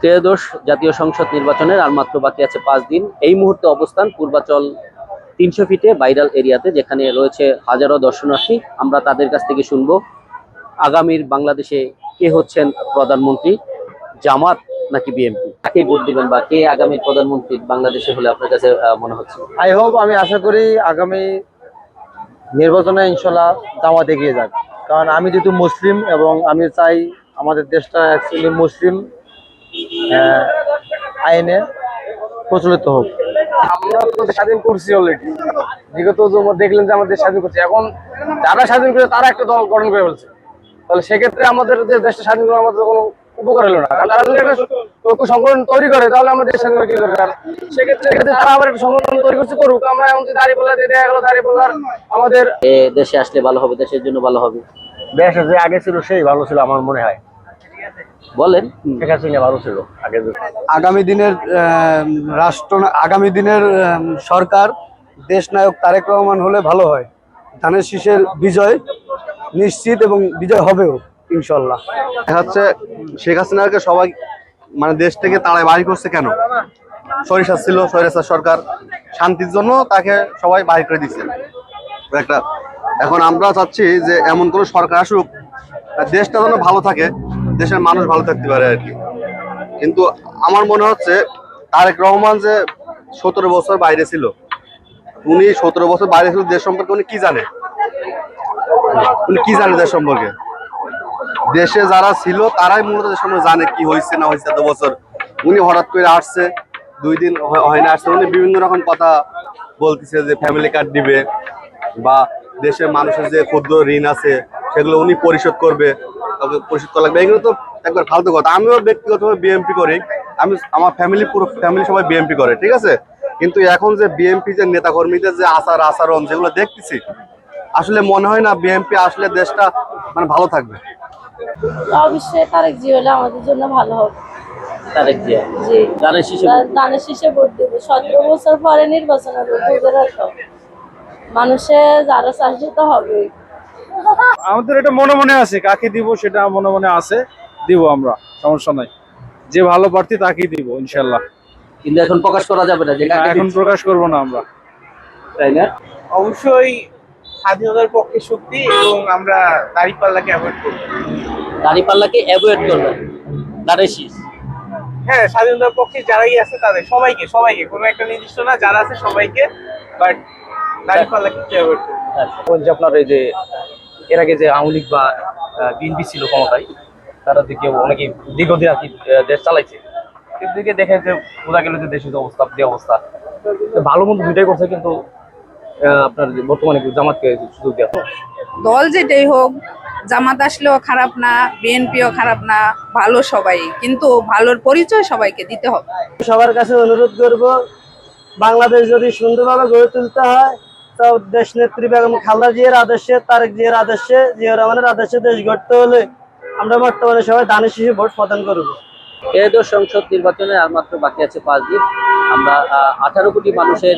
ত্রয়োদশ জাতীয় সংসদ নির্বাচনের আর মাত্র বাকি আছে 5 দিন। এই মুহূর্তে অবস্থান পূর্বাচল 300 ফিটে ভাইরাল এরিয়াতে, যেখানে রয়েছে হাজারো দর্শনার্থী। আমরা তাদের কাছ থেকে শুনবো আগামীর বাংলাদেশে কে হচ্ছেন প্রধানমন্ত্রী, জামাত নাকি বিএনপি, কাকে ভোট দিবেন বা কে আগামীর প্রধানমন্ত্রী বাংলাদেশে হলে আপনার কাছে মনে হচ্ছে? আমি আশা করি আগামী নির্বাচনে ইনশাল্লাহ জামাত এগিয়ে যাক। কারণ আমি যেহেতু মুসলিম এবং আমি চাই আমাদের দেশটা অ্যাকচুয়ালি মুসলিম আইনে প্রচলিত হোক। আমরা তো স্বাধীন করছি অলরেডি, বিগত দেখলেন যে আমাদের স্বাধীন করছে। এখন যারা স্বাধীন করে তারা একটা দল গঠন করে ফেলছে, তাহলে সেক্ষেত্রে আমাদের যে দেশটা স্বাধীন করে আমাদের কোনো উপকার হলো না। কারণ তারা যদি একটা সংগঠন তৈরি করে তাহলে আমাদের দেশ স্বাধীন করার কি দরকার? সেক্ষেত্রে তারা আবার একটা সংগঠন তৈরি করছে, করুক। আমরা এমন যে দাঁড়িপাল্লা দিয়ে দেখা গেল, দাঁড়িপাল্লার আমাদের দেশে আসলে ভালো হবে, দেশের জন্য ভালো হবে। দেশে যে আগে ছিল সেই ভালো ছিল আমার মনে হয়। বলেন। শেখ হাসিনা ভালো ছিল আগে। আগামী দিনের আগামী দিনের সরকার দেশ নায়ক তারেক রহমান হলে ভালো হয়। ধানের শীষের বিজয় নিশ্চিত এবং বিজয় হবেও ইনশাল্লাহ। হচ্ছে শেখ হাসিনাকে সবাই মানে দেশ থেকে তাড়ায় বাড়ি করছে কেন? সরিষা ছিল, সরিষার সরকার, শান্তির জন্য তাকে সবাই বাড়ি করে দিচ্ছে একটা। এখন আমরা চাচ্ছি যে এমন কোন সরকার আসুক দেশটা যেন ভালো থাকে, দেশের মানুষ ভালো থাকতে পারে আর কি। কিন্তু আমার মনে হচ্ছে তারেক রহমান যে 17 বছর বাইরে ছিল, উনি 17 বছর বাইরে ছিল, দেশ সম্পর্কে উনি কি জানে? উনি কি জানে দেশ সম্পর্কে? দেশে যারা ছিল তারাই মূলত দেশ সম্পর্কে জানে কি হয়েছে না হয়েছে এত বছর। উনি হঠাৎ করে আসছে, 2 দিন হয় না আসছে, উনি বিভিন্ন রকম কথা বলতেছে যে ফ্যামিলি কার্ড দিবে বা দেশের মানুষের যে ক্ষুদ্র ঋণ আছে সেগুলো উনি পরিশোধ করবে, পরিশোধ করা লাগবে। এগুলো তো একবার ফালতু কথা। আমিও ব্যক্তিগতভাবে বিএনপি করি, আমার পুরো ফ্যামিলি সবাই বিএনপি করে, ঠিক আছে। কিন্তু এখন যে বিএনপি যে নেতা কর্মীদের যে আচরণ যেগুলো দেখতেছি, আসলে মনে হয় না বিএনপি আসলে দেশটা মানে ভালো থাকবে। অবশ্যই তারেক জি হলে আমাদের জন্য ভালো হবে। তারেক জিয়া, জি, ধানের শীষে ভোট দেব। 17 বছর পরে নির্বাচন হবে, বুঝে রাখো। মানুষে যারা চাষে তো হবে। আমাদের এটা মনে মনে আছে, কাকে দিব সেটা মনে মনে আছে, দিব আমরা, সমস্যা নাই। যে ভালো প্রার্থী তাকেই দিব ইনশাল্লাহ। কিন্তু এখন প্রকাশ করা যাবে না যে কাকে এখন দিচ্ছি, প্রকাশ করব না আমরা, তাই না? অবশ্যই স্বাধীনতার পক্ষে শক্তি, এবং আমরা দাঁড়িপাল্লাকে অ্যাভয়েড করব। দাঁড়িপাল্লাকে অ্যাভয়েড করবেন, ধানের শীষ। হ্যাঁ, স্বাধীনতার পক্ষে যারাই আছে তাদের সবাইকে কোনো একটা নির্দিষ্ট না, যারা আছে সবাইকে, বাট দাঁড়িপাল্লাকে অ্যাভয়েড করব। যে আপনার এই যে এর আগে যে আওয়ামী লীগ বা বিএনপি ছিল ক্ষমতায়, তারা দিকে অনেকে দীর্ঘদিন আর কি দেশ চালাইছে, দিকে দেখে যে বোঝা গেল যে দেশের যে অবস্থা ভালো মন্দ দুইটাই করছে, কিন্তু আপনার বর্তমানে জামাতকে সুযোগ দেওয়া। দল যেটাই হোক, জামাত আসলেও খারাপ না, বিএনপিও খারাপ না, ভালো সবাই, কিন্তু ভালোর পরিচয় সবাইকে দিতে হবে। সবার কাছে অনুরোধ করব, বাংলাদেশ যদি সুন্দরভাবে গড়ে তুলতে হয় তো দেশ নেত্রী বেগম খালেদা জিয়ার আদর্শে, তারেক জিয়ার আদর্শে, জিয়াউর রহমানের আদর্শে দেশ গড়তে হলে আমরা বর্তমানে সবাই ধানের শীষে ভোট প্রদান করব। ত্রয়োদশ সংসদ নির্বাচনে আর মাত্র বাকি আছে 5 দিন। আমরা 18 কোটি মানুষের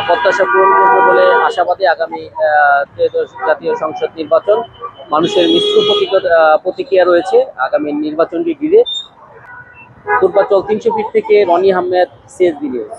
প্রত্যাশা পূরণ করবো বলে আশাবাদী। আগামী ত্রয়োদশ জাতীয় সংসদ নির্বাচন, মানুষের মিশ্র প্রতিক্রিয়া রয়েছে আগামী নির্বাচনটি ঘিরে। পূর্বাচল 300 ফিট থেকে রনি আহমেদ, CSB নিউজ।